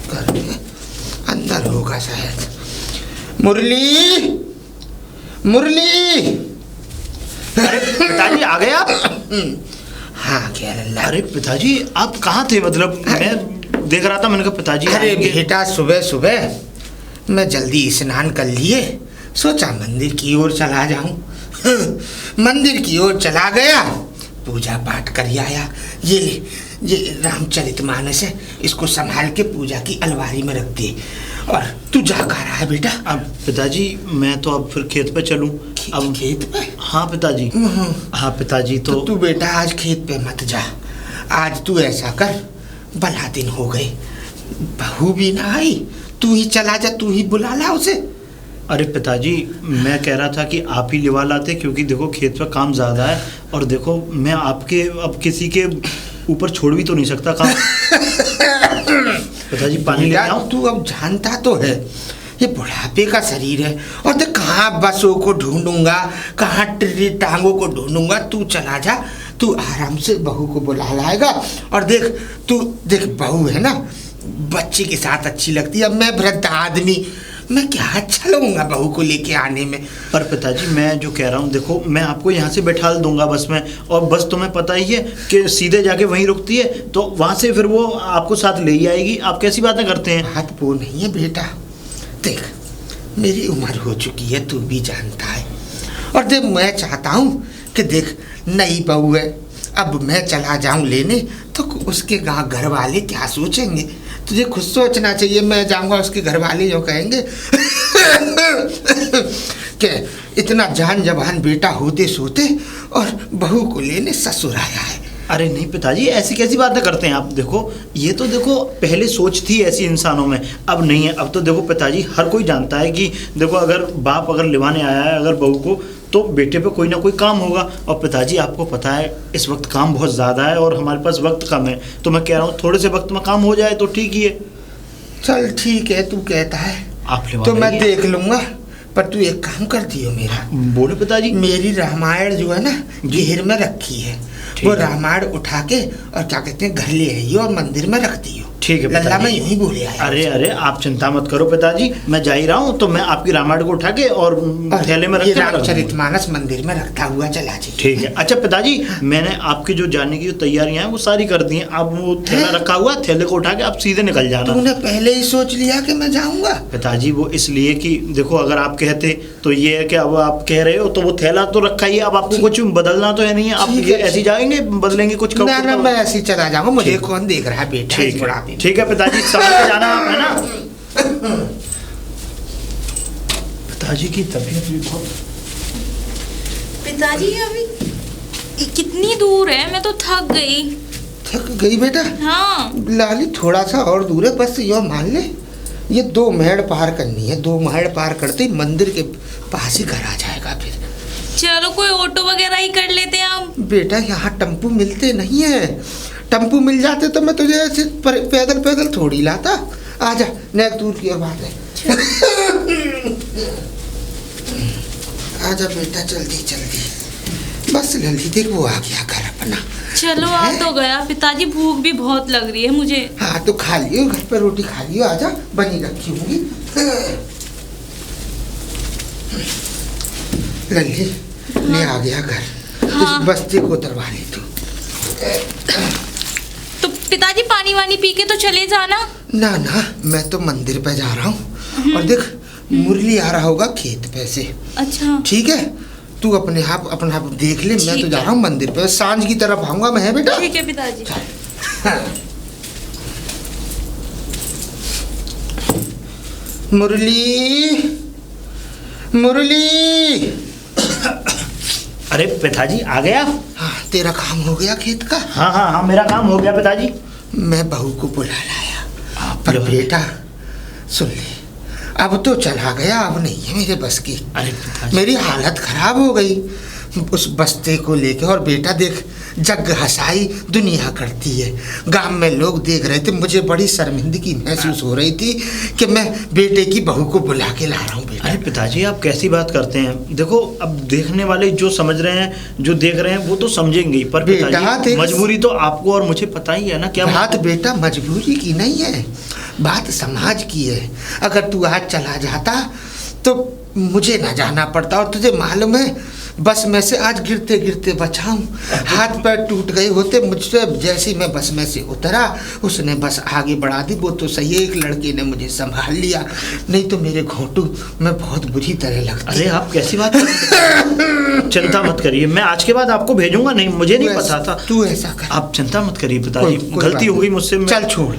घर में अंदर होगा शायद। मुरली, मुरली। अरे पिताजी आ गए आप? हाँ क्या लल्ला। अरे पिताजी आप कहाँ थे? मतलब मैं देख रहा था, मैंने कहा पिताजी अरे बेटा सुबह सुबह मैं जल्दी स्नान कर लिए, सोचा मंदिर की ओर चला जाऊं। मंदिर की ओर चला गया, पूजा पाठ कर आया। ये रामचरितमानस है, इसको संभाल के पूजा की अलमारी में रख दिए। और तू जा कहाँ रहा है बेटा? अब पिताजी मैं तो अब फिर खेत पे चलूं। अब खेत पे? हाँ पिताजी। हाँ पिताजी। तो तू बेटा आज खेत पे मत जा। आज तू ऐसा कर, भला दिन हो गए, बहू भी ना आई, तू ही चला जा, तू ही बुला ला उसे। अरे पिताजी मैं कह रहा था कि आप ही लिवा लाते, क्योंकि देखो खेत पे काम ज़्यादा है और देखो मैं आपके अब किसी के ऊपर छोड़ भी तो नहीं सकता काम। पिताजी पानी ले आऊं? तू अब जानता तो है ये बुढ़ापे का शरीर है, और देख कहाँ बसों को ढूंढूंगा, कहाँ टांगों को ढूंढूंगा। तू चला जा, तू आराम से बहू को बुला लाएगा। और देख बहू है ना, बच्चे के साथ अच्छी लगती है। अब मैं वृद्ध आदमी, मैं क्या अच्छा लगूंगा बहू को लेके आने में। पर पिताजी मैं जो कह रहा हूँ, देखो मैं आपको यहाँ से बैठा दूंगा बस में, और बस तुम्हें पता ही है कि सीधे जाके वहीं रुकती है, तो वहाँ से फिर वो आपको साथ ले ही आएगी। आप कैसी बातें करते हैं? बात वो नहीं है बेटा, देख मेरी उम्र हो चुकी है, तू भी जानता है। और देख मैं चाहता हूँ कि देख नई बहू है, अब मैं चला जाऊँ लेने तो उसके घर वाले क्या सोचेंगे? तुझे खुद सोचना चाहिए। मैं जाऊंगा उसके घर वाले जो कहेंगे कि इतना जान जवान बेटा होते सोते और बहू को लेने ससुर आया है। अरे नहीं पिताजी ऐसी कैसी बातें करते हैं आप? देखो ये तो देखो पहले सोच थी ऐसी इंसानों में, अब नहीं है। अब तो देखो पिताजी हर कोई जानता है कि देखो अगर बाप अगर लिवाने आया है अगर बहू को, तो बेटे पे कोई ना कोई काम होगा। और पिताजी आपको पता है इस वक्त काम बहुत ज़्यादा है और हमारे पास वक्त कम है, तो मैं कह रहा हूँ थोड़े से वक्त में काम हो जाए तो ठीक ही है। चल ठीक है, तू कहता है आप तो मैं देख लूँगा, पर तू एक काम कर दियो मेरा। बोलो पिताजी। मेरी रामायण जो है ना घेर में रखी है, वो रामायण उठा के और क्या कहते हैं घर ले आइयो और मंदिर में रख दियो। ठीक है लल्ला मैं यूं ही बोले आया। अरे आप चिंता मत करो पिताजी, मैं जा ही रहा हूँ, तो मैं आपकी रामायण को उठा के और थैले में रख के रामचरितमानस मंदिर में रखता हुआ चला जी। ठीक है। अच्छा पिताजी मैंने आपकी जो जाने की जो तैयारियां हैं वो सारी कर दी हैं। अब वो थैला रखा हुआ, थैले को उठा के आप सीधे निकल जाना। तूने पहले ही सोच लिया कि मैं जाऊंगा? पिताजी वो इसलिए कि देखो अगर आप कहते तो ये है कि अब आप कह रहे हो तो वो थैला तो रखा ही है, अब आपको कुछ बदलना तो है नहीं है। आप ऐसे जाएंगे बदलेंगे कुछ? ना मैं ऐसे ही चला जाऊंगा, मुझे कौन देख रहा है बेटा। ठीक है पिताजी समझ के जाना आप, है ना? पिताजी की तबीयत भी बहुत। पिताजी अभी कितनी दूर है? मैं तो थक गई। थक गई बेटा? हाँ लाली थोड़ा सा और दूर है, बस यो मान ले ये 2 महड़ पार करनी है। 2 महड़ पार करते ही मंदिर के पास ही घर आ जाएगा। फिर चलो कोई ऑटो वगैरह ही कर लेते हैं हम। बेटा यहाँ टेम्पू मिलते नहीं है, टेम्पू मिल जाते तो मैं तुझे ऐसे पैदल थोड़ी लाता। आजा नेक दूर की ओर बात है। आजा बेटा जल्दी, बस लली देख वो आ गया घर अपना। चलो आ तो गया। पिताजी भूख भी बहुत लग रही है मुझे। हाँ तो खा लियो, घर पर रोटी खा लियो, आजा बनी रखी होंगी। लल्ली ले आ गया घर। हाँ। इस बस्ती को उतरवा ले तू। तो पिताजी पानी वानी पी के तो चले जाना। ना मैं तो मंदिर पे जा रहा हूँ, और देख मुरली आ रहा होगा खेत पे से। अच्छा ठीक है, तू अपना आप देख ले। मैं तो जा रहा हूँ मंदिर पे, सांझ की तरफ आऊंगा मैं, है बेटा? ठीक है पिताजी। मुरली। अरे पिताजी आ गया? हाँ तेरा काम हो गया खेत का? हाँ मेरा काम हो गया पिताजी। मैं बहू को बुला लाया, पर बेटा सुन ले, अब तो चला गया, अब नहीं है मेरे बस की। अरे मेरी हालत खराब हो गई उस बस्ते को लेके। और बेटा देख जग हंसाई दुनिया करती है, गांव में लोग देख रहे थे, मुझे बड़ी शर्मिंदगी महसूस हो रही थी कि मैं बेटे की बहू को बुला के ला रहा हूँ। बेटा अरे पिताजी आप कैसी बात करते हैं? देखो अब देखने वाले जो समझ रहे हैं, जो देख रहे हैं वो तो समझेंगे ही, पर पिताजी मजबूरी तो आपको और मुझे पता ही है ना। क्या बात बेटा मजबूरी की नहीं है, बात समाज की है। अगर तू आज चला जाता तो मुझे ना जाना पड़ता, और तुझे मालूम है बस में से आज गिरते गिरते बचा हूँ। हाथ पैर टूट गए होते मुझसे। जैसे ही मैं बस में से उतरा उसने बस आगे बढ़ा दी। वो तो सही है, एक लड़के ने मुझे संभाल लिया, नहीं तो मेरे घोंटू में बहुत बुरी तरह लगती। अरे आप कैसी बात कर रहे हैं? चिंता मत करिए, मैं आज के बाद आपको भेजूंगा नहीं, मुझे नहीं पता था। तू ऐसा कर, आप चिंता मत करिए पिताजी, गलती हो गई मुझसे। चल छोड़,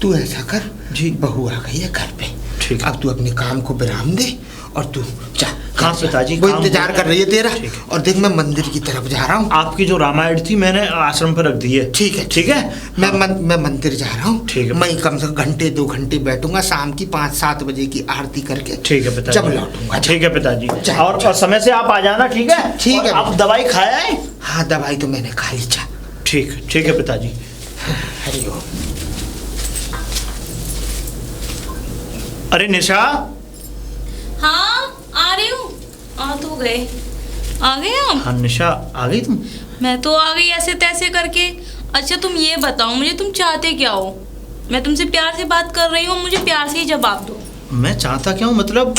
तू ऐसा कर जी, बहू आ गई है घर पे, ठीक। अब तू अपने काम को विराम दे और तू जा। हाँ पिताजी, वो इंतजार कर रही है तेरा। ठीक है। और देख मैं मंदिर की तरफ जा रहा हूँ। आपकी जो रामायण थी मैंने आश्रम पर रख दी है। ठीक है ठीक है, मैं मंदिर जा रहा हूँ। ठीक है। मैं कम से कम घंटे 2 घंटे बैठूंगा, शाम की 5-7 बजे की आरती करके ठीक है पिताजी, जब लौटूंगा। ठीक है पिताजी, जा। और समय से आप आ जाना, ठीक है? ठीक है। आप दवाई खाया है? हाँ दवाई तो मैंने खा ली। जा। ठीक है पिताजी। हरिओम। अरे निशा, हाँ आ रही हूँ। आ तो गए, आ गए हम। हाँ निशा आ गई तुम? मैं तो आ गई ऐसे तैसे करके। अच्छा तुम ये बताओ मुझे, तुम चाहते क्या हो? मैं तुमसे प्यार से बात कर रही हूँ, मुझे प्यार से ही जवाब दो। मैं चाहता क्या हूँ मतलब?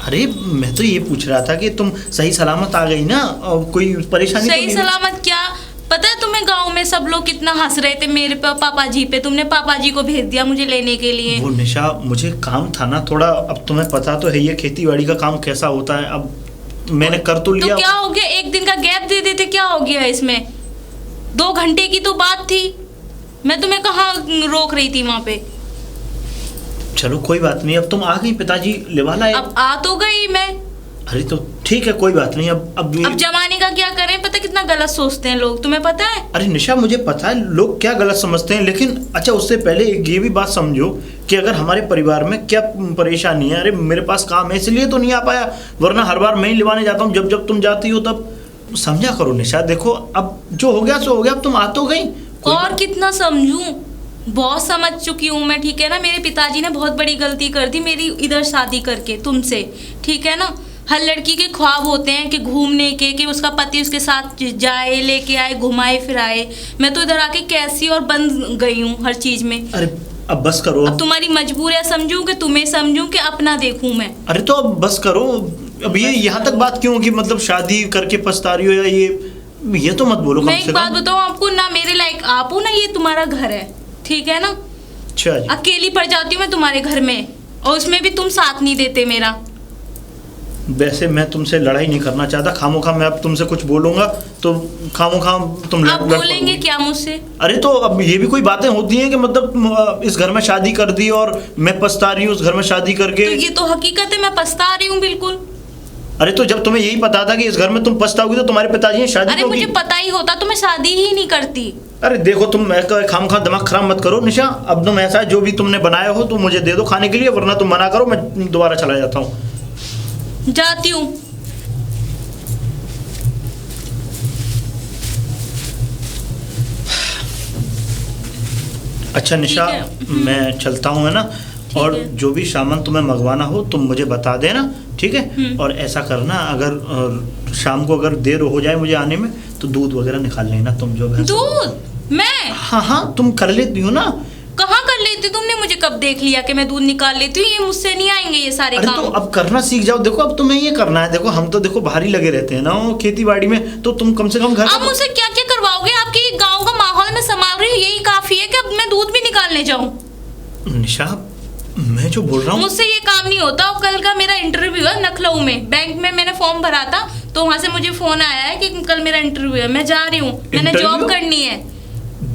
अरे मैं तो ये पूछ रहा था कि तुम सही सलामत आ गई ना, और कोई परेशानी सही तो नहीं? सलामत क्या? पता है तुम्हें गांव में सब लोग कितना हंस रहे थे मेरे पापा जी पे। तुमने पापा जी को भेज दिया मुझे लेने के लिए। वो निशा, मुझे काम था ना थोड़ा, अब तुम्हें पता तो है ये खेती बाड़ी का काम कैसा होता है। अब मैंने कर तो लिया। तो क्या हो गया, एक दिन का गैप दे देते, क्या हो गया इसमें? 2 घंटे की तो बात थी, मैं तुम्हें कहाँ रोक रही थी वहां पे। चलो कोई बात नहीं, अब तुम आ गई, पिताजी लेवा लाए। अब आ तो गई मैं। अरे तो ठीक है, कोई बात नहीं। अब जमाने का क्या करें, पता कितना गलत सोचते हैं लोग, तुम्हें पता है? अरे निशा मुझे पता है लोग क्या गलत समझते हैं, लेकिन अच्छा उससे पहले एक ये भी बात समझो कि अगर हमारे परिवार में क्या परेशानी है। अरे मेरे पास काम है इसलिए तो नहीं आ पाया, वरना हर बार मैं ही लिवाने जाता हूँ जब जब तुम जाती हो तब। समझा करो निशा, देखो अब जो हो गया सो हो गया, अब तुम आ तो गई। और कितना समझूं, बहुत समझ चुकी हूँ मैं, ठीक है ना? मेरे पिताजी ने बहुत बड़ी गलती कर दी मेरी इधर शादी करके तुमसे, ठीक है ना? हर लड़की के ख्वाब होते हैं कि घूमने के, कि उसका पति उसके साथ जाए, लेके आए, घुमाए फिराए। मैं तो इधर आके कैसी और बन गई हूँ हर चीज में। अरे अब बस करो। अब तुम्हारी मजबूरियां समझूं कि तुम्हें समझूं कि अपना देखूं मैं? अरे तो अब बस करो। अब ये यहाँ तक बात क्यों कि मतलब शादी करके पछता रही हो, या ये तो मत बोलो। मैं एक बात बताऊं आपको, ना मेरे लायक आप हो ना ये तुम्हारा घर है, ठीक है ना? अच्छा जी। अकेली पड़ जाती हूँ मैं तुम्हारे घर में, और उसमें भी तुम साथ नहीं देते मेरा। वैसे मैं तुमसे लड़ाई नहीं करना चाहता, खामोखा मैं अब तुमसे कुछ बोलूंगा तो खामोखा तुम आप बोलेंगे क्या मुझसे? अरे तो अब ये भी कोई बातें होती हैं कि मतलब इस घर में शादी कर दी और मैं पछता रही हूँ उस घर में शादी करके। तो ये तो हकीकत है, मैं पछता रही हूँ बिल्कुल। अरे तो जब तुम्हें यही पता था कि इस घर में तुम पछताओगी तो तुम्हारे पिताजी ने शादी अरे क्यों की? मुझे पता ही होता तो मैं शादी ही नहीं करती। अरे देखो तुम खामखा दिमाग खराब मत करो निशा। अब तुम ऐसा है जो भी तुमने बनाया हो तो मुझे दे दो खाने के लिए, वरना तुम मना करो मैं दोबारा चला जाता हूँ। जाती हूँ। अच्छा निशा मैं चलता हूँ, है ना? और जो भी सामान तुम्हें मंगवाना हो तुम मुझे बता देना, ठीक है? और ऐसा करना, अगर शाम को अगर देर हो जाए मुझे आने में तो दूध वगैरह निकाल लेना तुम जो है। दूध? मैं? हाँ तुम कर लेती हो ना। कहाँ कर लेती? तुमने मुझे कब देख लिया कि मैं दूध निकाल लेती हूँ? ये मुझसे नहीं आएंगे ये सारे काम। तो अब करना सीख जाओ। देखो अब तुम्हें ये करना है। देखो हम तो देखो बाहर ही लगे रहते हैं ना खेती बाड़ी में, तो तुम कम से कम घर। अब मुझसे क्या क्या करवाओगे? आपके गाँव का माहौल में संभाल रही हूँ, यही काफी है कि अब मैं दूध भी निकालने जाऊँ? निशा मैं जो बोल रहा हूँ मुझसे ये काम नहीं होता। और कल का मेरा इंटरव्यू है लखनऊ में, बैंक में मैंने फॉर्म भरा था, तो वहाँ से मुझे फोन आया है कि कल मेरा इंटरव्यू है, मैं जा रही हूँ, मैंने जॉब करनी है।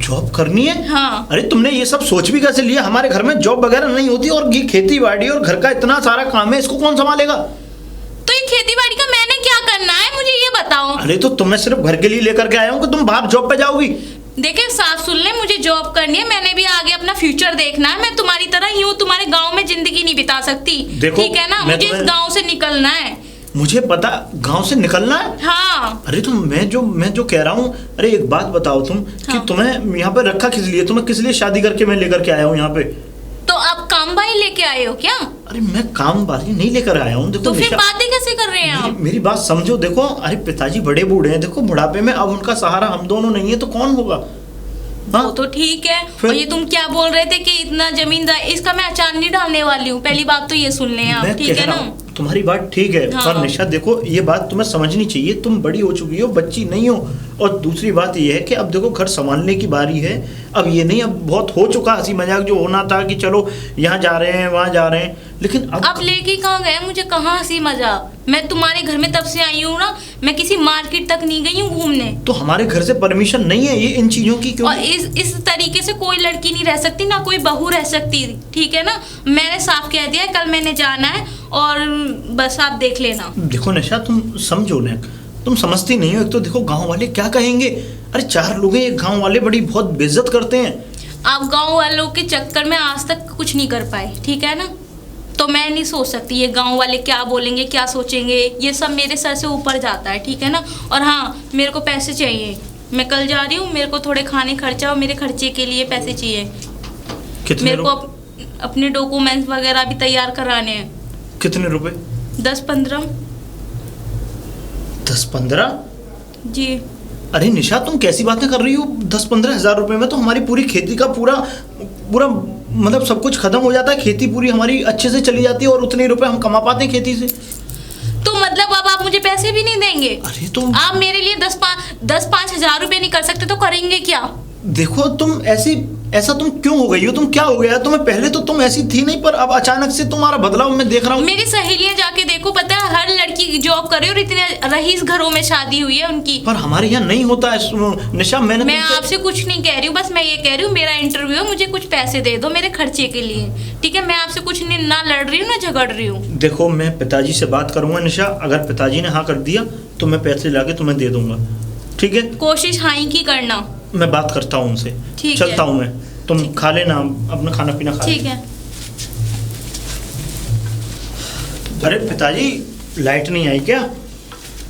जॉब करनी है? हाँ। अरे तुमने ये सब सोच भी कैसे लिया? हमारे घर में जॉब वगैरह नहीं होती, और ये खेती बाड़ी और घर का इतना सारा काम है, इसको कौन संभालेगा? तो ये खेती बाड़ी का मैंने क्या करना है, मुझे ये बताओ। अरे तो तुम्हें सिर्फ घर के लिए लेकर के आया हूँ कि तुम बाहर जॉब पे जाओगी? देखिए सास सुन ले, मुझे जॉब करनी है, मैंने भी आगे अपना फ्यूचर देखना है। मैं तुम्हारी तरह यूं तुम्हारे गांव में जिंदगी नहीं बिता सकती, ठीक है ना? मुझे इस गांव से निकलना है। मुझे पता, गांव से निकलना है? हाँ। अरे तो मैं जो कह रहा हूँ, अरे एक बात बताओ तुम, हाँ। कि तुम्हें यहाँ पे रखा किस लिए? तुम्हें किस लिए शादी करके मैं लेकर के आया हूँ यहाँ पे? तो आप काम भाई लेके आए हो क्या? अरे मैं काम वाली नहीं लेकर आया हूँ। देखो तो फिर बातें कैसे कर रहे हैं आप? मेरी बात समझो। देखो अरे पिताजी बड़े बूढ़े हैं, देखो बुढ़ापे में अब उनका सहारा हम दोनों नहीं है तो कौन होगा? हाँ? वो तो ठीक है। फिर? और ये तुम क्या बोल रहे थे कि इतना जमीनदार, इसका मैं अचार नहीं डालने वाली हूँ, पहली बात तो ये सुन लें आप, मैं ठीक कह है रहा ना। हूँ, तुम्हारी बात ठीक है, हाँ। पर निशा देखो ये बात तुम्हें समझनी चाहिए, तुम बड़ी हो चुकी हो, बच्ची नहीं हो। और दूसरी बात ये है कि अब देखो घर संभालने की बारी है, अब ये नहीं, अब बहुत हो चुका हंसी मजाक जो होना था कि चलो यहाँ जा रहे हैं वहाँ जा रहे हैं, लेकिन अब लेके कहाँ गए मुझे, कहाँ हंसी मजाक, मैं तुम्हारे घर में तब से आई हूँ ना, मैं किसी मार्केट तक नहीं गई हूँ घूमने। तो हमारे घर से परमिशन नहीं है ये इन चीजों की, क्यों? और इस तरीके से कोई लड़की नहीं रह सकती, ना कोई बहू रह सकती, ठीक है ना। मैंने साफ कह दिया है, कल मैंने जाना है और बस आप देख लेना। देखो निशा तुम समझो ना, तुम समझती नहीं हो। एक तो देखो गांव वाले क्या कहेंगे, अरे 4 लोग हैं, ये गांव वाले बड़ी बहुत बेइज्जत करते हैं। आप गांव वालों के चक्कर में आज तक कुछ नहीं कर पाए, ठीक है ना, तो मैं नहीं सोच सकती ये गांव वाले क्या बोलेंगे क्या सोचेंगे, ये सब मेरे सर से ऊपर जाता है, ठीक है ना। और हाँ, मेरे को पैसे चाहिए, मैं कल जा रही हूँ, मेरे को थोड़े खाने खर्चा और मेरे खर्चे के लिए पैसे चाहिए। कितने मेरे को अपने डॉक्यूमेंट्स वगैरह भी तैयार कराने हैं। कितने रुपए? 10-15। 10-15? जी। अरे निशा तुम कैसी बातें कर रही हो, 10-15 हज़ार रुपए में तो हमारी पूरी खेती का पूरा मतलब सब कुछ खत्म हो जाता है, खेती पूरी हमारी अच्छे से चली जाती है और उतने रुपए हम कमा पाते हैं खेती से। तो मतलब अब आप मुझे पैसे भी नहीं देंगे? अरे तुम आप मेरे लिए 10-5 हज़ार रुपए नहीं कर सकते तो करेंगे क्या? देखो तुम ऐसा तुम क्यों हो गई हो, तुम क्या हो गया तुम्हें? पहले तो तुम ऐसी थी नहीं, पर अब अचानक से तुम्हारा बदलाव मैं देख रहा हूँ। मेरी सहेलियां जाके देखो, पता है हर लड़की जॉब करे और इतने रईस घरों में शादी हुई है उनकी। पर हमारे यहाँ नहीं होता है। सुनो निशा, मैं आपसे कुछ नहीं कह रही हूँ, बस मैं ये कह रही हूँ मेरा इंटरव्यू है, मुझे कुछ पैसे दे दो मेरे खर्चे के लिए, ठीक है। मैं आपसे कुछ नहीं, ना लड़ रही हूँ ना झगड़ रही हूँ। देखो मैं पिताजी से बात करूंगा निशा, अगर पिताजी ने हाँ कर दिया तो मैं पैसे लाके तुम्हें दे दूंगा, ठीक है। कोशिश हाँ की करना। मैं बात करता हूँ उनसे, चलता हूँ मैं, तुम खा लेना अपना खाना पीना खा। ठीक है। अरे पिताजी लाइट नहीं आई क्या?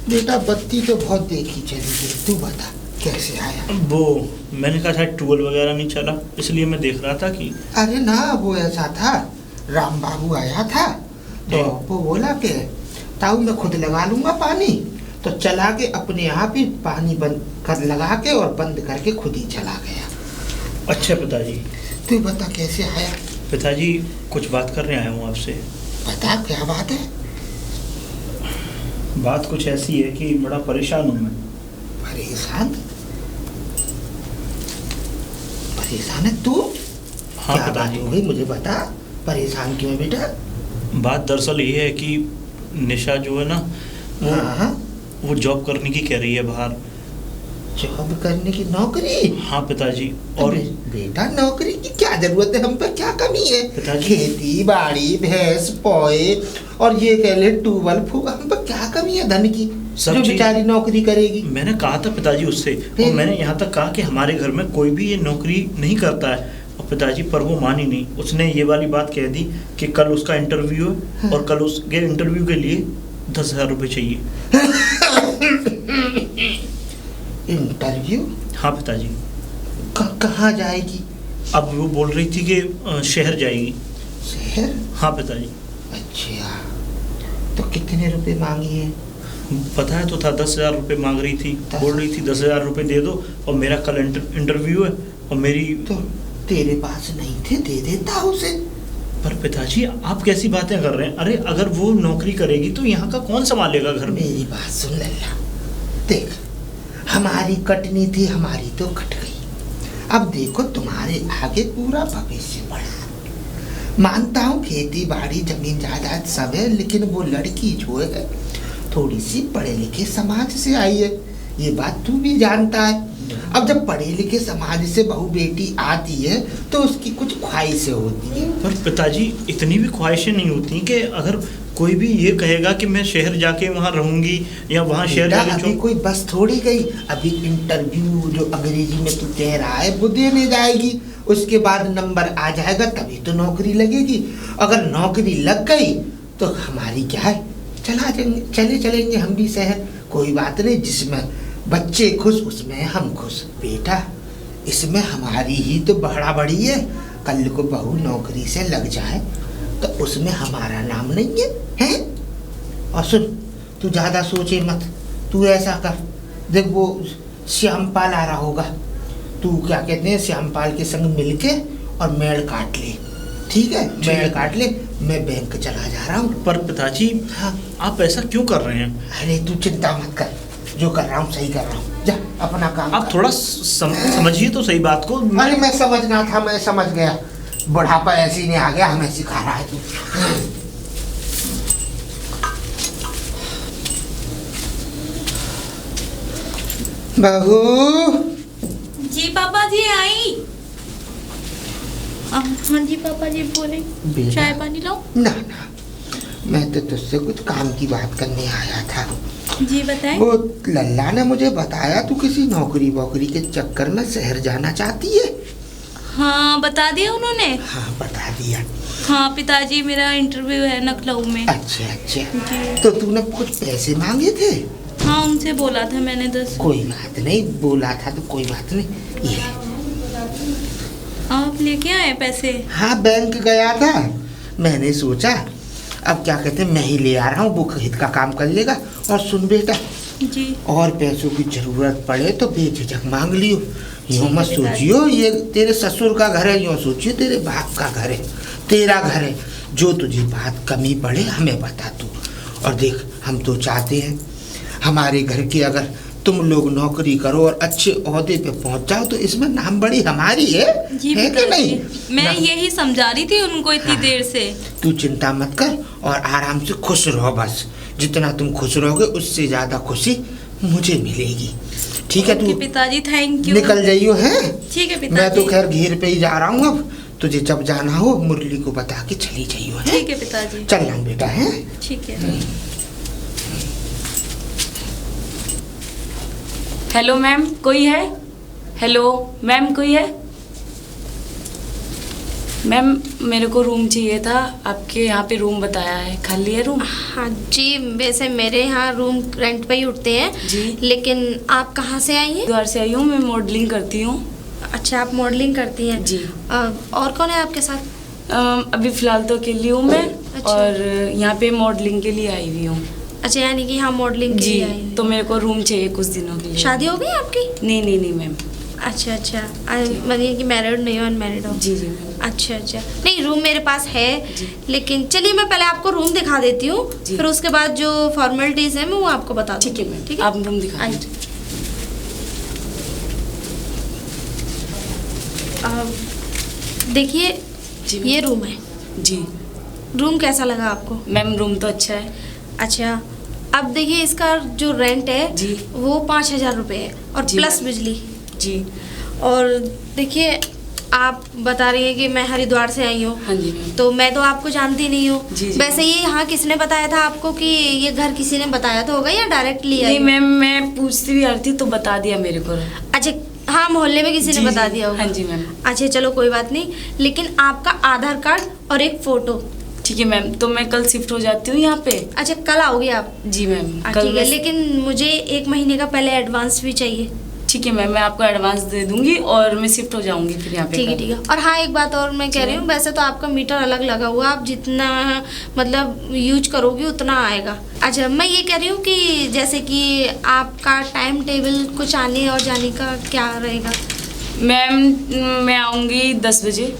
बेटा बत्ती तो बहुत देखी चली गई, तू बता कैसे आया? वो मैंने कहा था ट्यूबवेल वगैरह नहीं चला, इसलिए मैं देख रहा था कि। अरे ना, वो ऐसा था, राम बाबू आया था तो वो बोला कि ताऊ मैं खुद लगा लूंगा पानी, तो चला के अपने आप ही पानी बंद कर लगा के और बंद करके खुद ही चला गया। अच्छा पिताजी। तू बता कैसे आया? पिताजी कुछ बात करने आया हूँ आपसे। बता क्या बात है? बात कुछ ऐसी है कि बड़ा परेशान हूँ मैं। परेशान? परेशान है तू? हाँ क्या बात पिताजी। हो गई मुझे बता, परेशान क्यों है बेटा? बात दरअसल ये है कि निशा जो है ना हाँ, वो जॉब करने की कह रही है बाहर। जॉब करने की, नौकरी? हाँ पिताजी। और बेटा नौकरी की क्या जरूरत है, हम पर क्या कमी है? पिताजी। खेती बाड़ी भैंस पोए और ये कह ले ट्यूबवेल फूक, हम पर क्या कमी है धन की सब जो चीज़- बेचारी नौकरी करेगी? मैंने कहा था पिताजी उससे, और मैंने यहाँ तक कहा कि हमारे घर में कोई भी ये नौकरी नहीं करता है, और पिताजी पर वो मानी नहीं। उसने ये वाली बात कह दी कि कल उसका इंटरव्यू है और कल उसके इंटरव्यू के लिए 10,000 रुपये चाहिए। इंटरव्यू? हाँ पिताजी। कहाँ जाएगी? अब वो बोल रही थी कि शहर जाएगी। शहर? हाँ पिताजी। अच्छा, तो कितने रुपए मांगी है? पता है तो था, 10,000 रुपये मांग रही थी। बोल रही थी 10,000 रुपये दे दो और मेरा कल इंटरव्यू है और मेरी। तो तेरे पास नहीं थे, दे देता उसे। पर पिताजी आप कैसी बातें कर रहे हैं? अरे अगर वो नौकरी करेगी तो यहाँ का कौन संभालेगा घर में? मेरी बात सुन लल्ला, देख हमारी कटनी थी, हमारी तो कट गई। अब देखो तुम्हारे आगे पूरा भविष्य पड़ा। मानता हूँ खेती बाड़ी जमीन जायदाद सब है, लेकिन वो लड़की जो है थोड़ी सी पढ़े लिखे समाज से आई है, ये बात तू भी जानता है। अब जब पढ़े लिखे समाज से बहू बेटी आती है तो उसकी कुछ ख्वाहिशें होती हैं। पर पिताजी इतनी भी ख्वाहिशें नहीं होती कि अगर कोई भी ये कहेगा कि मैं शहर जाके वहाँ रहूंगी या वहाँ शहर जाके अभी कोई बस थोड़ी गई, अभी इंटरव्यू जो अंग्रेजी में तू कह रहा है वो देने जाएगी, उसके बाद नंबर आ जाएगा तभी तो नौकरी लगेगी। अगर नौकरी लग गई तो हमारी क्या है, चले चलेंगे हम भी शहर, कोई बात नहीं, जिसमें बच्चे खुश उसमें हम खुश। बेटा इसमें हमारी ही तो बड़ा बड़ी है, कल को बहू नौकरी से लग जाए तो उसमें हमारा नाम नहीं है, हैं? और सुन, तू ज़्यादा सोचे मत, तू ऐसा कर, देख वो श्यामपाल आ रहा होगा, तू क्या कहते हैं श्यामपाल के संग मिलके और मेड़ काट ले, ठीक है? मेड़ काट ले, मैं बैंक चला जा रहा हूँ। पर पिताजी हाँ आप ऐसा क्यों कर रहे हैं? अरे तू चिंता मत कर, जो कर रहा हूँ सही कर रहा हूँ, जा अपना काम आप कर। थोड़ा समझिए तो सही बात को। अरे मैं समझना था, मैं समझ गया, बुढ़ापा ऐसे ही नहीं आ गया, हमें सिखा रहा है तू। बहू। जी पापा जी आई। हाँ जी पापा जी बोले, बेटा। चाय पानी लाओ? ना ना, मैं तो तुझसे कुछ काम की बात करने आया था। जी बताएं। वो लल्ला ने मुझे बताया तू किसी नौकरी वोकरी के चक्कर में शहर जाना चाहती है। हाँ बता दिया उन्होंने। हाँ बता दिया। हाँ पिताजी मेरा इंटरव्यू है लखनऊ में। अच्छा अच्छा, जी। तो तूने कुछ पैसे मांगे थे? हाँ उनसे बोला था मैंने 10। कोई बात नहीं, बोला था तो कोई बात नहीं। ये आप लेके आए पैसे? हाँ बैंक गया था, मैंने सोचा अब क्या कहते हैं मैं ही ले आ रहा हूँ, वो खरीद का काम कर लेगा। और सुन बेटा जी। और पैसों की जरूरत पड़े तो बेझिझक मांग लियो, यूँ ठीक मत है पिताजी। सोचियो ये तेरे ससुर का घर है, यूँ सोचियो तेरे बाप का घर है, तेरा घर है। जो तुझे बात कमी पड़े हमें बता तू। और देख हम तो चाहते हैं हमारे घर की अगर तुम लोग नौकरी करो और अच्छे ओहदे पे पहुंच जाओ तो इसमें नाम बड़ी हमारी है, जी है कि नहीं? मैं ना- यही समझा रही थी उनको इतनी हाँ। देर से। तू चिंता मत कर और आराम से खुश रहो बस। जितना तुम खुश रहोगे उससे ज्यादा खुशी मुझे मिलेगी, ठीक है? ओके तू पिताजी थैंक यू। निकल जाइयो है। ठीक है मैं पिताजी। तो खैर घेर पे ही जा रहा हूँ, अब तुझे जब जाना हो मुरली को बता के चली जाइयो है। ठीक है पिताजी। चलना बेटा है। ठीक है। हेलो मैम कोई है? हेलो मैम कोई है? मैम मेरे को रूम चाहिए था, आपके यहाँ पे रूम बताया है, खाली है रूम? हाँ जी, वैसे मेरे यहाँ रूम रेंट पे ही उठते हैं जी। लेकिन आप कहाँ से आई हैं? द्वार से आई हूँ, मैं मॉडलिंग करती हूँ। अच्छा आप मॉडलिंग करती हैं? जी। और कौन है आपके साथ? अभी फ़िलहाल तो अकेली हूँ मैं। अच्छा। और यहाँ पे मॉडलिंग के लिए आई हुई हूँ। अच्छा यानी कि हाँ मॉडलिंग के जी, लिए आई हैं। तो मेरे को रूम चाहिए कुछ दिनों के लिए। शादी हो गई आपकी? नहीं नहीं नहीं मैम। अच्छा अच्छा, मतलब कि मैरिड नहीं हो, अनमैरिड हो? जी जी मैम। अच्छा अच्छा, नहीं रूम मेरे पास है जी। लेकिन चलिए मैं पहले आपको रूम दिखा देती हूँ, जी। फिर उसके बाद जो फॉर्मेलिटीज़ हैं मैं वो आपको बता दूँ। ठीक है मैम, ठीक आप रूम दिखा आइए। दीजिए। देखिए जी मैम। ये रूम है। जी रूम कैसा लगा आपको? मैम रूम तो अच्छा है। अच्छा अब देखिए इसका जो रेंट है जी। वो 5,000 रुपये है और जी प्लस मैम। बिजली। जी और देखिए आप बता रही हैं कि मैं हरिद्वार से आई हूँ, हाँ जी मैम। तो मैं तो आपको जानती नहीं हूँ। जी, जी। वैसे ये यहाँ किसने बताया था आपको कि ये घर किसी ने बताया तो होगा या डायरेक्टली आई नहीं हो? मैम, मैं पूछती भी आ रही थी तो बता दिया मेरे को। अच्छा हाँ मोहल्ले में किसी जी, ने बता जी। दिया होगा। हाँ जी मैम। अच्छा चलो कोई बात नहीं, लेकिन आपका आधार कार्ड और एक फ़ोटो। ठीक है मैम, तो मैं कल शिफ्ट हो जाती हूँ यहाँ पे। अच्छा कल आओगे आप? जी मैम ठीक कल है, मैं। लेकिन मुझे 1 महीने का पहले एडवांस भी चाहिए। ठीक है मैम, मैं आपको एडवांस दे दूंगी और मैं शिफ्ट हो जाऊंगी फिर यहाँ पे ठीक है कल। ठीक है। और हाँ एक बात और मैं कह जी रही हूँ, वैसे तो आपका मीटर अलग लगा हुआ, आप जितना मतलब यूज करोगी उतना आएगा। अच्छा मैं ये कह रही हूँ कि जैसे कि आपका टाइम टेबल कुछ आने और जाने का क्या रहेगा? मैम मैं आऊँगी 10 बजे।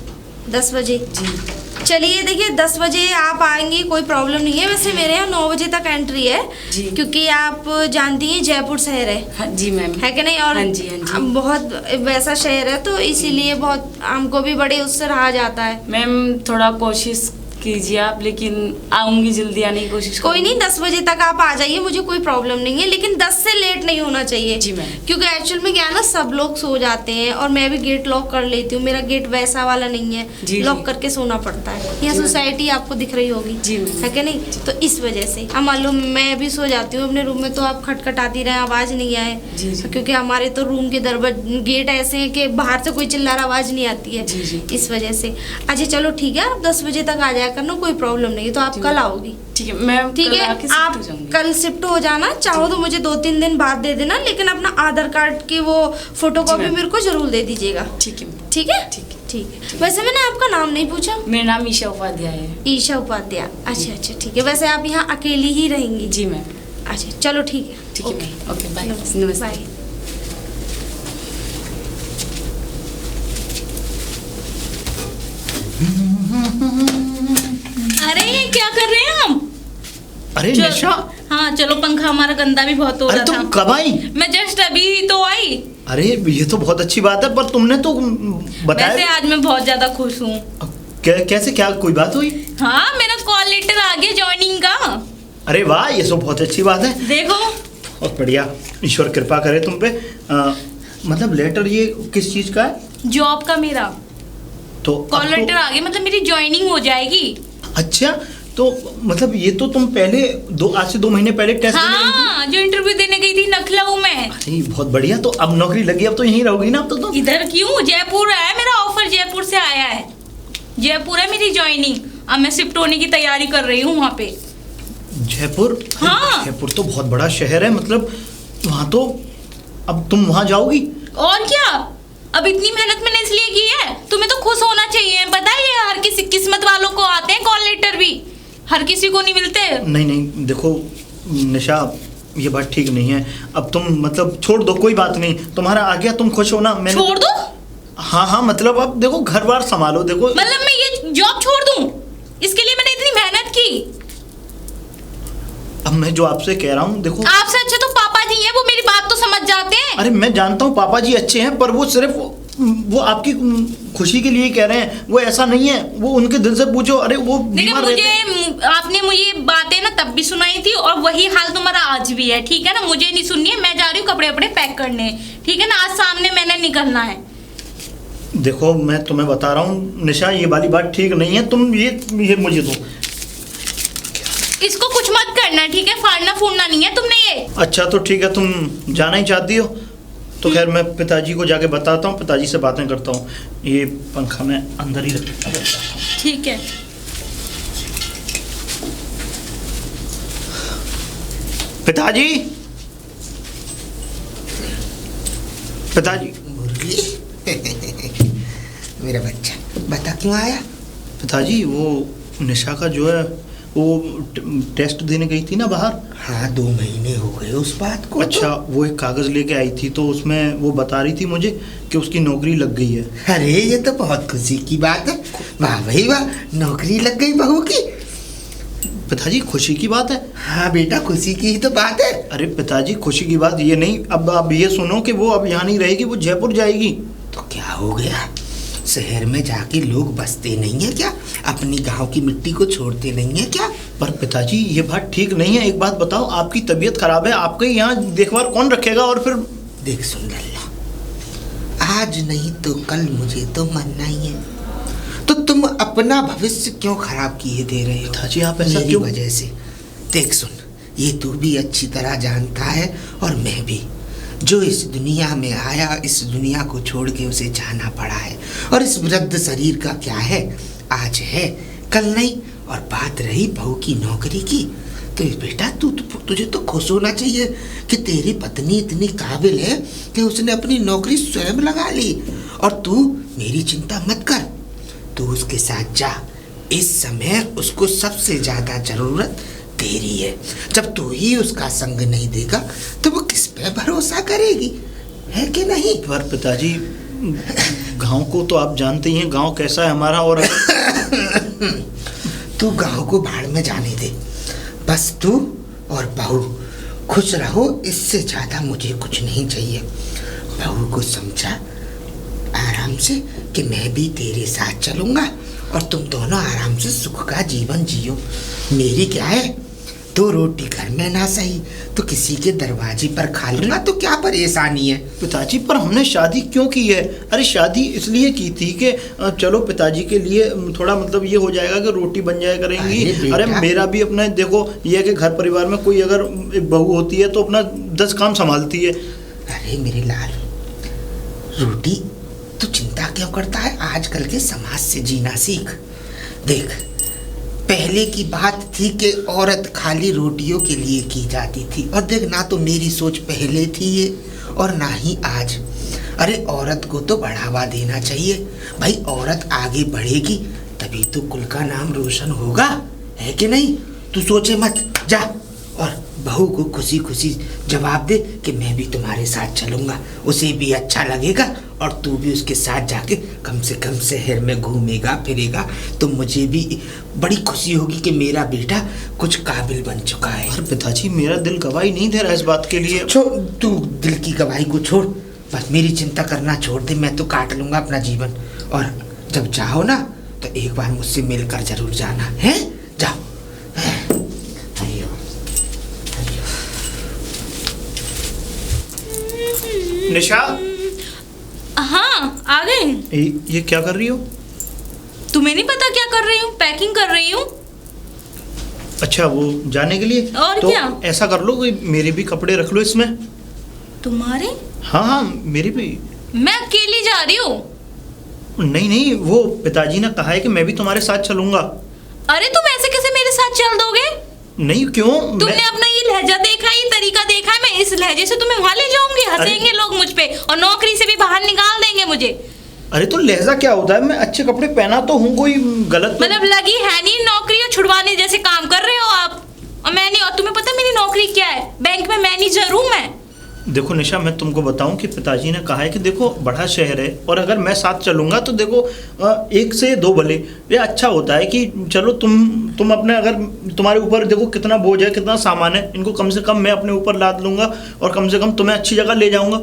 10 बजे? जी चलिए देखिए 10 बजे आप आएंगी कोई प्रॉब्लम नहीं है। वैसे मेरे यहाँ 9 बजे तक एंट्री है जी। क्योंकि आप जानती हैं जयपुर शहर है। हाँ जी मैम। है कि नहीं? और हाँ जी, हाँ जी। बहुत वैसा शहर है तो इसीलिए बहुत हमको भी बड़े उससे रहा जाता है। मैम थोड़ा कोशिश कीजिए आप, लेकिन आऊँगी जल्दी आने की कोशिश कोई करूँगी। नहीं 10 बजे तक आप आ जाइए, मुझे कोई प्रॉब्लम नहीं है, लेकिन 10 से लेट नहीं होना चाहिए। जी मैम। क्योंकि एक्चुअल में क्या है ना, सब लोग सो जाते हैं और मैं भी गेट लॉक कर लेती हूँ। मेरा गेट वैसा वाला नहीं है, जी, लॉक जी। करके सोना पड़ता है। यह जी मैम। सोसाइटी आपको दिख रही होगी, जी मैम। है कि नहीं? तो इस वजह से अब मालूम मैं भी सो जाती हूँ अपने रूम में, तो आप खटखटाती रहे आवाज़ नहीं आए। जी, जी। क्योंकि हमारे तो रूम के दरवाजे गेट ऐसे हैं कि बाहर से कोई चिल्ला रहा आवाज़ नहीं आती है। जी, जी। इस वजह से अच्छा चलो ठीक है, आप 10 बजे तक आ जाया करना, कोई प्रॉब्लम नहीं। तो आप जी कल मैम। आओगी? ठीक है मैम, ठीक कल है, आके शिफ्ट आप हो जाऊंगी। कल शिफ्ट हो जाना, चाहो तो मुझे 2-3 दिन बाद दे देना, लेकिन अपना आधार कार्ड की वो फोटो कॉपी मैम। मेरे को जरूर दे दीजिएगा। ठीक है मैम। ठीक है ठीक है। ठीक है। वैसे मैंने आपका नाम नहीं पूछा। मेरा नाम ईशा उपाध्याय है। ईशा उपाध्याय। अच्छा अच्छा ठीक है। वैसे आप यहाँ अकेली ही रहेंगी? जी मैम। अच्छा चलो ठीक है। ठीक है ओके। मैम। Okay bye. नमस्ते। नमस्ते। बाय। अरे ये क्या कर रहे हैं हम? अरे चल- निशा, हाँ चलो, पंखा हमारा गंदा भी बहुत हो अरे रहा तुम था। कब आई? मैं जस्ट अभी तो आई। अरे ये तो बहुत अच्छी बात है, पर तुमने तो वैसे बताया। आज मैं बहुत ज्यादा खुश हूँ। कैसे, क्या कोई बात हुई? हाँ, मेरा कॉल लेटर आ गया ज्वाइनिंग का। अरे वाह, ये तो बहुत अच्छी बात है। देखो। बहुत बढ़िया, ईश्वर कृपा करे तुम पे। मतलब लेटर ये किस चीज का है? जॉब का मेरा तो कॉल अब तो- लेटर आ गया, मतलब मेरी ज्वाइनिंग हो जाएगी। अच्छा, तो मतलब ये तो तुम पहले आज से 2 महीने पहले टेस्ट देने गई थी। हाँ, जो इंटरव्यू देने गई थी लखनऊ में। अरे बहुत बढ़िया, तो अब नौकरी लगी, अब तो यहीं रहोगी ना अब तो तुम? इधर क्यों, जयपुर है मेरा ऑफर, जयपुर से आया है। जयपुर है मेरी ज्वाइनिंग। अब मैं शिफ्ट होने की तैयारी कर रही हूँ वहाँ पे। जयपुर? हाँ। जयपुर तो बहुत बड़ा शहर है, मतलब वहाँ तो अब तुम वहाँ जाओगी? और क्या, अब इतनी मेहनत मैंने इसलिए की है, तुम्हें तो खुश होना चाहिए। पता है, ये हर किसी किस्मत वालों को आते हैं कॉल लेटर भी, हर किसी को नहीं मिलते। नहीं नहीं, देखो निशा, ये बात ठीक नहीं है। अब तुम मतलब छोड़ दो, कोई बात नहीं, तुम्हारा आ गया, तुम खुश हो ना? मैंने छोड़ दो? हाँ हाँ, मतलब अब देखो घर बार संभालो। देखो मतलब मैं ये जॉब छोड़ दूं? इसके लिए मैंने इतनी मेहनत की। अब मैं जो आपसे कह रहा हूँ, देखो आपसे अच्छे तो पापा जी हैं, वो मेरी बात तो समझ जाते हैं। अरे मैं जानता हूँ पापा जी अच्छे हैं, पर वो सिर्फ वो आपकी खुशी के लिए कह रहे हैं, वो ऐसा नहीं है। वो उनके दिल से पूछो, अरे वो देखिए, बीमार रहते हैं। मुझे आपने मुझे बातें ना तब भी सुनाई थी, और वही हाल तुम्हारा आज भी है, ठीक है ना? मुझे नहीं सुननी है, मैं जा रही हूँ कपड़े वपड़े पैक करने, ठीक है ना? आज सामने मैंने निकलना है। देखो मैं तुम्हें बता रहा हूँ निशा, ये वाली बात ठीक नहीं है। तुम ये मुझे दो। इसको कुछ मत करना, ठीक है? फाड़ना फूटना नहीं है तुमने ये। अच्छा तो ठीक है, तुम जाना ही चाहती हो तो खैर मैं पिताजी को जाके बताता हूँ, पिताजी से बातें करता हूँ। ये पंखा मैं अंदर ही रखता हूँ। ठीक है। पिताजी, पिताजी, मुरली मेरा बच्चा, बता क्यों आया? पिताजी, वो निशा का जो है वो टेस्ट देने गई थी ना बाहर। हाँ, 2 महीने हो गए उस बात को। अच्छा, वो एक कागज़ लेके आई थी, तो उसमें वो बता रही थी मुझे कि उसकी नौकरी लग गई है। अरे ये तो बहुत खुशी की बात है। वाह भाई वाह, नौकरी लग गई बहू की। पिताजी खुशी की बात है। हाँ बेटा, खुशी की ही तो बात है। अरे पिताजी, खुशी की बात ये नहीं, अब ये सुनो कि वो अब यहाँ नहीं रहेगी, वो जयपुर जाएगी। तो क्या हो गया? शहर में जाके लोग बसते नहीं है क्या? अपनी गांव की मिट्टी को छोड़ते नहीं है क्या? पर पिताजी ये बात ठीक नहीं है। एक बात बताओ, आपकी तबीयत खराब है, आपके यहाँ देखभाल कौन रखेगा? और फिर देख सुन लल्ला, आज नहीं तो कल मुझे तो मरना ही है, तो तुम अपना भविष्य क्यों खराब किए दे रहे हो? पिताजी आप ऐसा मेरी क्यों? वजह से। देख सुन, ये तू भी अच्छी तरह जानता है और मैं भी, जो इस दुनिया में आया, इस दुनिया को छोड़ के उसे जाना पड़ा है। और इस वृद्ध शरीर का क्या है, आज है कल नहीं। और बात रही बहू की नौकरी की, तो बेटा तुझे तो खुश होना चाहिए कि तेरी पत्नी इतनी काबिल है कि उसने अपनी नौकरी स्वयं लगा ली। और तू मेरी चिंता मत कर, तू उसके साथ जा। इस समय उसको सबसे ज्यादा जरूरत तेरी है। जब तू ही उसका संग नहीं देगा तो वो किस पे भरोसा करेगी, है कि नहीं? पर पिताजी, गांव को तो आप जानते ही हैं, गांव कैसा है हमारा। और तू गांव को भाड़ में जाने दे, बस तू और बहू खुश रहो, इससे ज्यादा मुझे कुछ नहीं चाहिए। बहू को समझा आराम से कि मैं भी तेरे साथ चलूंगा और तुम दोनों आराम से सुख का जीवन जियो। मेरी क्या है, 2 रोटी घर में ना सही तो किसी के दरवाजे पर खा लूंगा, तो क्या परेशानी है? पिताजी, पर हमने शादी क्यों की है? अरे शादी इसलिए की थी कि चलो पिताजी के लिए थोड़ा मतलब ये हो जाएगा कि रोटी बन जाया करेंगी। अरे मेरा भी अपना देखो, ये है कि घर परिवार में कोई अगर एक बहू होती है तो अपना 10 काम संभालती है। अरे मेरे लाल, रोटी तू चिंता क्यों करता है? आजकल के समाज से जीना सीख। देख, पहले की बात थी कि औरत खाली रोटियों के लिए की जाती थी, और देख ना तो मेरी सोच पहले थी ये और ना ही आज। अरे औरत को तो बढ़ावा देना चाहिए भाई, औरत आगे बढ़ेगी तभी तो कुल का नाम रोशन होगा, है कि नहीं? तू सोचे मत, जा और बहू को खुशी खुशी जवाब दे कि मैं भी तुम्हारे साथ चलूंगा। उसे भी अच्छा लगेगा और तू भी उसके साथ जाके कम से कम शहर में घूमेगा फिरेगा तो मुझे भी बड़ी खुशी होगी कि मेरा बेटा कुछ काबिल बन चुका है। पर पिताजी मेरा दिल गवाही नहीं दे रहा इस बात के लिए। छोड़, तू दिल की गवाही को छोड़, बस मेरी चिंता करना छोड़ दे, मैं तो काट लूंगा अपना जीवन। और जब चाहो ना तो एक बार मुझसे मिलकर जरूर जाना है। जाओ। निशा, हाँ आ गए। ये क्या कर रही हो? तुम्हें नहीं पता क्या कर रही हूँ? पैकिंग कर रही हूँ। अच्छा, वो जाने के लिए? और तो क्या? ऐसा कर लो कि मेरे भी कपड़े रख लो इसमें। तुम्हारे? हाँ हाँ, मेरी भी। मैं अकेली जा रही हूँ। नहीं नहीं, वो पिताजी ने कहा है कि मैं भी तुम्हारे साथ चलूंगा। अरे तुम ऐसे कैसे मेरे साथ चल दोगे? नहीं, क्यों? तुमने अपना ये लहजा देखा, ये तरीका देखा है, मैं इस लहजे से तुम्हें वहां ले जाऊंगी? हंसेंगे लोग मुझ पे और नौकरी से भी बाहर निकाल देंगे मुझे। अरे तो लहजा क्या होता है? मैं अच्छे कपड़े पहना तो हूँ, कोई गलत तो... मतलब लगी है नहीं नौकरी और छुड़वाने जैसे काम कर रहे हो आप। और मैं नहीं, और तुम्हें पता है मेरी नौकरी क्या है? बैंक में मैनेजर हूँ मैं। देखो निशा, मैं तुमको बताऊं कि पिताजी ने कहा है कि देखो बड़ा शहर है और अगर मैं साथ चलूंगा तो देखो 1 से 2 भले। ये अच्छा होता है कि चलो तुम अपने, अगर तुम्हारे ऊपर देखो कितना बोझ है, कितना सामान है, इनको कम से कम मैं अपने ऊपर लाद लूंगा और कम से कम तुम्हें अच्छी जगह ले जाऊंगा।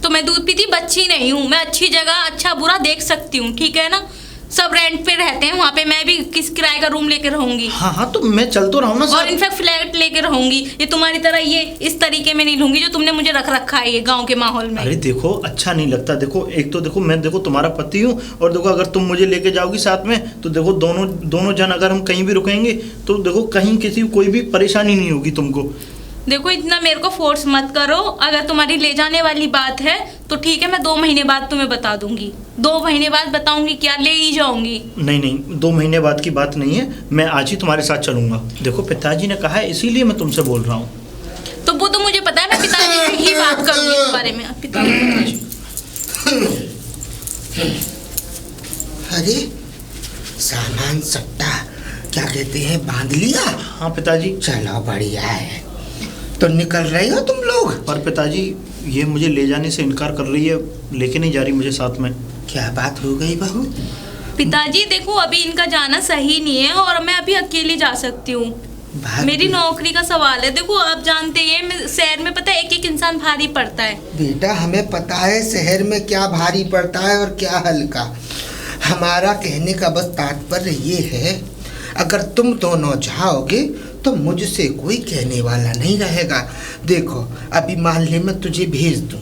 तो मैं दूध पीती बच्ची नहीं हूँ, मैं अच्छी जगह अच्छा बुरा देख सकती हूँ, ठीक है ना? सब रेंट पे रहते हैं वहाँ पे, मैं भी किस किराए का रूम लेके रहूंगी। हाँ हाँ, तो मैं चल तो रहा हूँ ना और इनफैक्ट फ्लैट लेके रहूंगी। ये तुम्हारी तरह ये इस तरीके में नहीं लूंगी जो तुमने मुझे रख रखा है ये गांव के माहौल में। अरे देखो, अच्छा नहीं लगता। देखो एक तो देखो मैं देखो तुम्हारा पति हूँ और देखो अगर तुम मुझे लेके जाओगी साथ में तो देखो दोनों जन अगर हम कहीं भी रुकेंगे तो देखो कहीं किसी कोई भी परेशानी नहीं होगी तुमको। देखो इतना मेरे को फोर्स मत करो। अगर तुम्हारी ले जाने वाली बात है तो ठीक है, मैं 2 महीने बाद तुम्हें बता दूंगी। 2 महीने बाद बताऊंगी, क्या ले ही जाऊंगी। नहीं, 2 महीने बाद की बात नहीं है, मैं आज ही तुम्हारे साथ चलूंगा। देखो पिताजी ने कहा है, इसीलिए मैं तुमसे बोल रहा हूँ। तो वो तो मुझे पता है, मैं पिताजी से ही बात करूंगी इस बारे में। पिताजी अरे सामान सट्टा क्या कहते हैं, बांध लिया? हाँ पिताजी। चलो बढ़िया है। तो निकल रहे हो तुम लोग? पर पिताजी ये मुझे ले जाने से इनकार कर रही है, लेके नहीं जा रही मुझे साथ में। क्या बात हो गई बहू? पिताजी देखो अभी इनका जाना सही नहीं है और मैं अभी अकेली जा सकती हूँ। मेरी नौकरी का सवाल है। देखो आप जानते हैं शहर में पता है एक इंसान भारी पड़ता है। बेटा हमें पता है शहर में क्या भारी पड़ता है और क्या हल्का। हमारा कहने का बस तात्पर्य ये है, अगर तुम दोनों जाओगे तो मुझसे कोई कहने वाला नहीं रहेगा। देखो अभी मान ले मैं तुझे भेज दूं,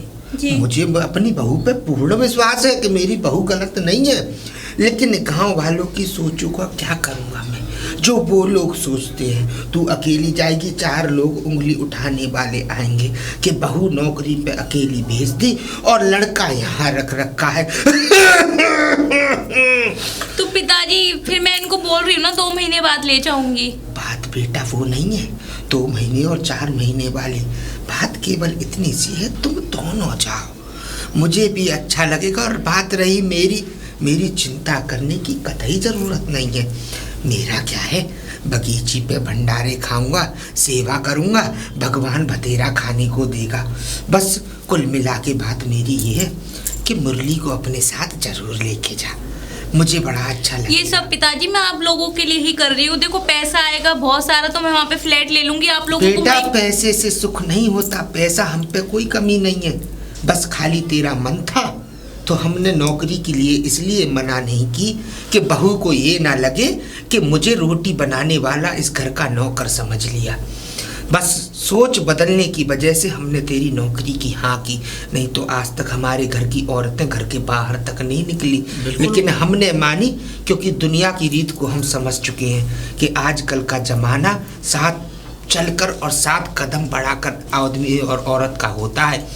मुझे अपनी बहू पे पूर्ण विश्वास है कि मेरी बहू गलत नहीं है, लेकिन गांव वालों की सोचों का क्या करूंगा मैं? जो वो लोग सोचते हैं, तू अकेली जाएगी, 4 लोग उंगली उठाने वाले आएंगे कि बहू नौकरी पे अकेली भेज दी और लड़का यहाँ रख रखा है। तो पिताजी फिर मैं इनको बोल रही हूँ ना 2 महीने बाद ले जाऊंगी। बात बेटा वो नहीं है 2 महीने और 4 महीने वाली बात, केवल इतनी सी है, तुम दोनों जाओ, मुझे भी अच्छा लगेगा। और बात रही मेरी चिंता करने की कतई ज़रूरत नहीं है। मेरा क्या है, बगीची पे भंडारे खाऊंगा, सेवा करूंगा, भगवान भतेरा खाने को देगा। बस कुल मिला के बात मेरी ये है कि मुरली को अपने साथ जरूर लेके जा, मुझे बड़ा अच्छा लगेगा। ये सब पिताजी मैं आप लोगों के लिए ही कर रही हूँ। देखो पैसा आएगा बहुत सारा तो मैं वहाँ पे फ्लैट ले लूंगी आप लोगों को। बेटा पैसे से सुख नहीं होता, पैसा हम पे कोई कमी नहीं है, बस खाली तेरा मन था तो हमने नौकरी के लिए इसलिए मना नहीं की कि बहू को ये ना लगे कि मुझे रोटी बनाने वाला इस घर का नौकर समझ लिया। बस सोच बदलने की वजह से हमने तेरी नौकरी की हाँ की, नहीं तो आज तक हमारे घर की औरतें घर के बाहर तक नहीं निकली। लेकिन हमने मानी क्योंकि दुनिया की रीत को हम समझ चुके हैं कि आजकल का ज़माना साथ चलकर और 7 कदम बढ़ाकर आदमी और औरत का होता है।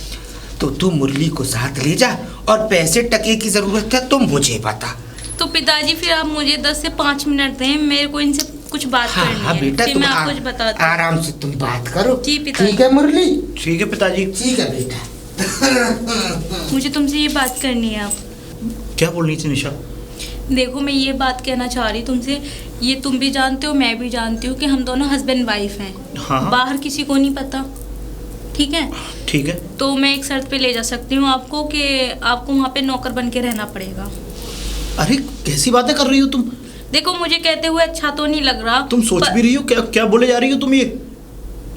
तो तू मुरली को साथ ले जा और पैसे टके की ज़रूरत है तो मुझे बता। तो पिताजी फिर आप मुझे 10 से 5 मिनट दें, मेरे को इनसे कुछ बात करनी है। बेटा फिर मैं आपको कुछ बताती हूँ। आराम से तुम बात करो। जी पिताजी। ठीक है मुरली? ठीक है पिताजी। ठीक है बेटा। मुझे तुमसे ये बात करनी है। आप क्या बोल रही थी निशा? देखो मैं ये बात कहना चाह रही तुमसे, ये तुम भी जानते हो मैं भी जानती हूँ कि हम दोनों हस्बैंड वाइफ हैं। हाँ। बाहर किसी को नहीं पता। ठीक है? ठीक है। तो मैं एक शर्त पे ले जा सकती हूँ आपको कि आपको वहाँ पे नौकर बन के रहना पड़ेगा। अरे कैसी बातें कर रही हो तुम? देखो मुझे कहते हुए अच्छा तो नहीं लग रहा। तुम सोच भी रही हो क्या क्या बोले जा रही हो तुम? ये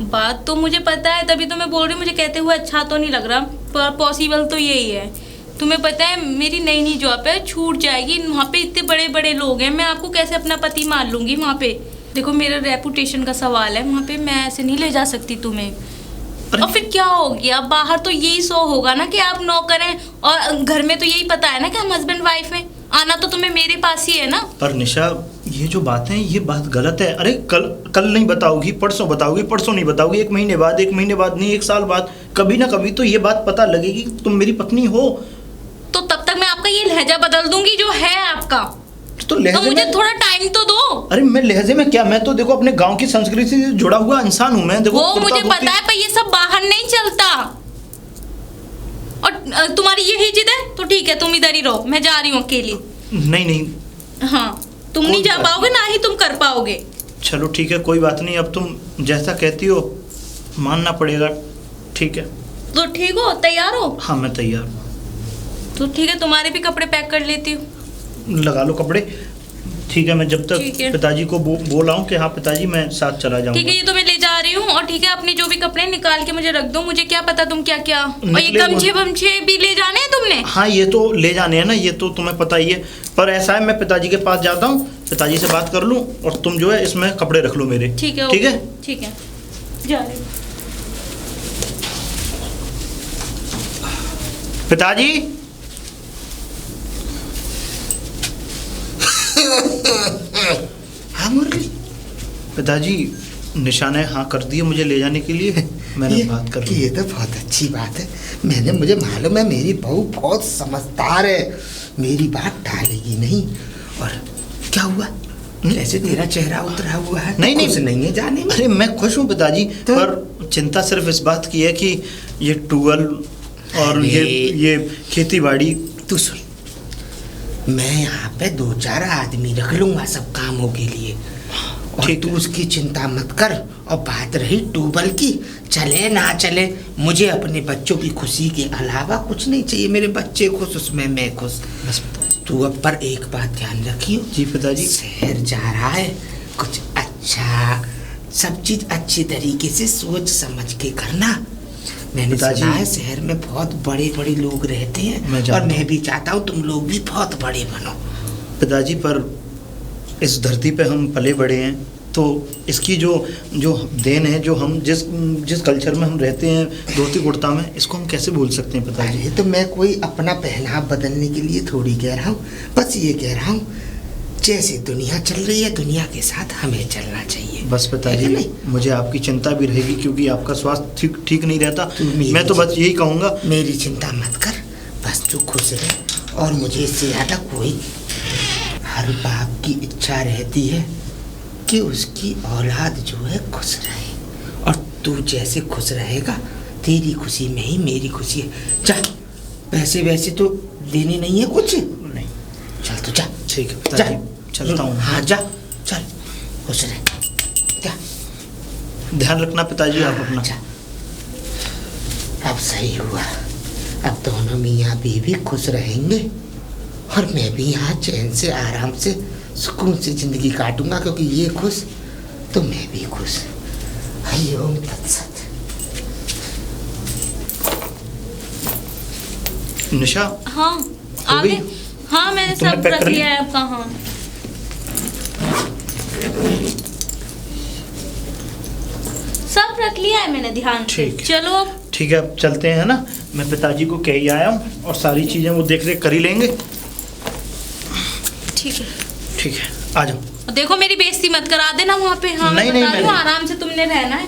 बात तो मुझे पता है, तभी तो मैं बोल रही हूँ। मुझे कहते हुए अच्छा तो नहीं लग रहा, पर पॉसिबल तो यही है। तुम्हें पता है मेरी नई नई जॉब है, छूट जाएगी। वहाँ पे इतने बड़े बड़े लोग हैं, मैं आपको कैसे अपना पति मान लूँगी वहाँ पे? देखो मेरा रेपुटेशन का सवाल है, वहाँ पे मैं ऐसे नहीं ले जा सकती तुम्हें। और फिर क्या हो गया, बाहर तो यही शो होगा ना कि आप नौकर हैं, और घर में तो यही पता है ना कि हम हस्बैंड वाइफ हैं। आना तो तुम्हें मेरे पास ही है ना। पर निशा ये जो बात है ये बात गलत है। अरे कल नहीं बताओगी, परसों बताओगी, परसों नहीं बताओगी, 1 महीने बाद, 1 महीने बाद नहीं, 1 साल बाद, कभी ना कभी तो ये बात पता लगेगी कि तुम मेरी पत्नी हो। तो तब तक मैं आपका ये लहजा बदल दूंगी जो है आपका। तो लहजे मुझे में थोड़ा टाइम तो दो। अरे मैं लहजे में क्या, मैं तो देखो अपने गांव की संस्कृति से जुड़ा हुआ इंसान हूँ मैं। देखो वो मुझे पता है, पर ये सब बाहर नहीं चलता। और तुम्हारी यही जिद है तो ठीक है, तुम इधर ही रहो, मैं जा रही हूँ अकेली। नहीं हाँ, तुम नहीं जा पाओगे, ना ही तुम कर पाओगे। चलो ठीक है, कोई बात नहीं, अब तुम जैसा कहती हो मानना पड़ेगा। ठीक है तो ठीक हो, तैयार हो? हाँ मैं तैयार हूँ। तो ठीक है, तुम्हारे भी कपड़े पैक कर लेती हूँ। लगा लो कपड़े। ठीक है, मैं जब तक ठीक है। पिताजी को बोल आऊँ कि हाँ पिताजी मैं साथ चला जाऊँगा। ठीक है, ये तो मैं ले जा रही हूँ। और ठीक है, अपने जो भी कपड़े निकाल के मुझे रख दो, मुझे क्या पता तुम क्या क्या। और ये निकले गमछे वमछे भी ले जाने हैं तुमने? हाँ ये तो ले जाने हैं ना, ये तो तुम्हें पता ही है। पर ऐसा है, मैं पिताजी के पास जाता हूँ, पिताजी से बात कर लूँ, और तुम जो है इसमें कपड़े रख लो मेरे। ठीक है, ठीक है, ठीक है, जा रही हूँ। पिताजी। हाँ मुरली। पिताजी निशा ने हाँ कर दी है मुझे ले जाने के लिए। मैंने बात कर ली। ये तो बहुत अच्छी बात है। मुझे मालूम है मेरी बहू बहुत समझदार है, मेरी बात टालेगी नहीं। और क्या हुआ, कैसे तेरा चेहरा उतरा हुआ है? नहीं कुछ नहीं है जाने में। अरे मैं खुश हूँ पिताजी, पर चिंता सिर्फ इस बात की है कि ये टूअल और ये खेती बाड़ी। तू सुन, मैं यहाँ पे 2-4 आदमी रख लूंगा सब कामों के लिए, और तू उसकी चिंता मत कर। और बात रही ट्यूबवेल की, चले ना चले, मुझे अपने बच्चों की खुशी के अलावा कुछ नहीं चाहिए। मेरे बच्चे खुश, उसमें मैं खुश। बस पिताजी। तू अब पर एक बात ध्यान रखियो। जी पिताजी। शहर जा रहा है, कुछ अच्छा, सब चीज अच्छी तरीके से सोच समझ के करना। मैंने सुना है शहर में बहुत बड़े बड़े लोग रहते हैं, और मैं भी चाहता हूँ तुम लोग भी बहुत बड़े बनो। पिताजी पर इस धरती पे हम पले बड़े हैं, तो इसकी जो देन है, जो हम जिस कल्चर में हम रहते हैं, धोती कुर्ता में, इसको हम कैसे भूल सकते हैं पिताजी? अरे तो मैं कोई अपना पहनाव बदलने के लिए थोड़ी कह रहा हूँ, बस ये कह रहा हूँ जैसे दुनिया चल रही है दुनिया के साथ हमें चलना चाहिए। बस पिताजी मुझे आपकी चिंता भी रहेगी, क्योंकि आपका स्वास्थ्य ठीक नहीं रहता। मैं तो बस यही कहूँगा, मेरी चिंता मत कर, बस तू खुश रहे। और मुझे इससे ज़्यादा कोई, हर बाप की इच्छा रहती है कि उसकी औलाद जो है खुश रहे, और तू जैसे खुश रहेगा, तेरी खुशी में ही मेरी खुशी है। जा, पैसे वैसे तो देने नहीं है कुछ नहीं, चल तू जा। ठीक है पिताजी, चलता हूँ। हाँ जा, चल, खुश रहे, जा। ध्यान रखना पिताजी आप अपना। जा, अब सही हुआ, अब दोनों मियाँ बीवी खुश रहेंगे, और मैं भी यहाँ चैन से आराम से सुकून से जिंदगी काटूंगा, क्योंकि ये खुश तो मैं भी खुश। हरि ओम तत्सत। निशा। हाँ आगे, हाँ मैंने सब रख लिया है आपका। हाँ सब रख लिया है मैंने ध्यान से। चलो अब ठीक है, अब चलते हैं ना। मैं पिताजी को कह ही आया हूँ, और सारी चीजें वो देख रेख कर ही लेंगे। ठीक है, ठीक है, आ जाओ। देखो मेरी बेइज्जती मत करा देना वहाँ पे। हाँ नहीं, मैं बता नहीं, रही हूँ, आराम से तुमने रहना है।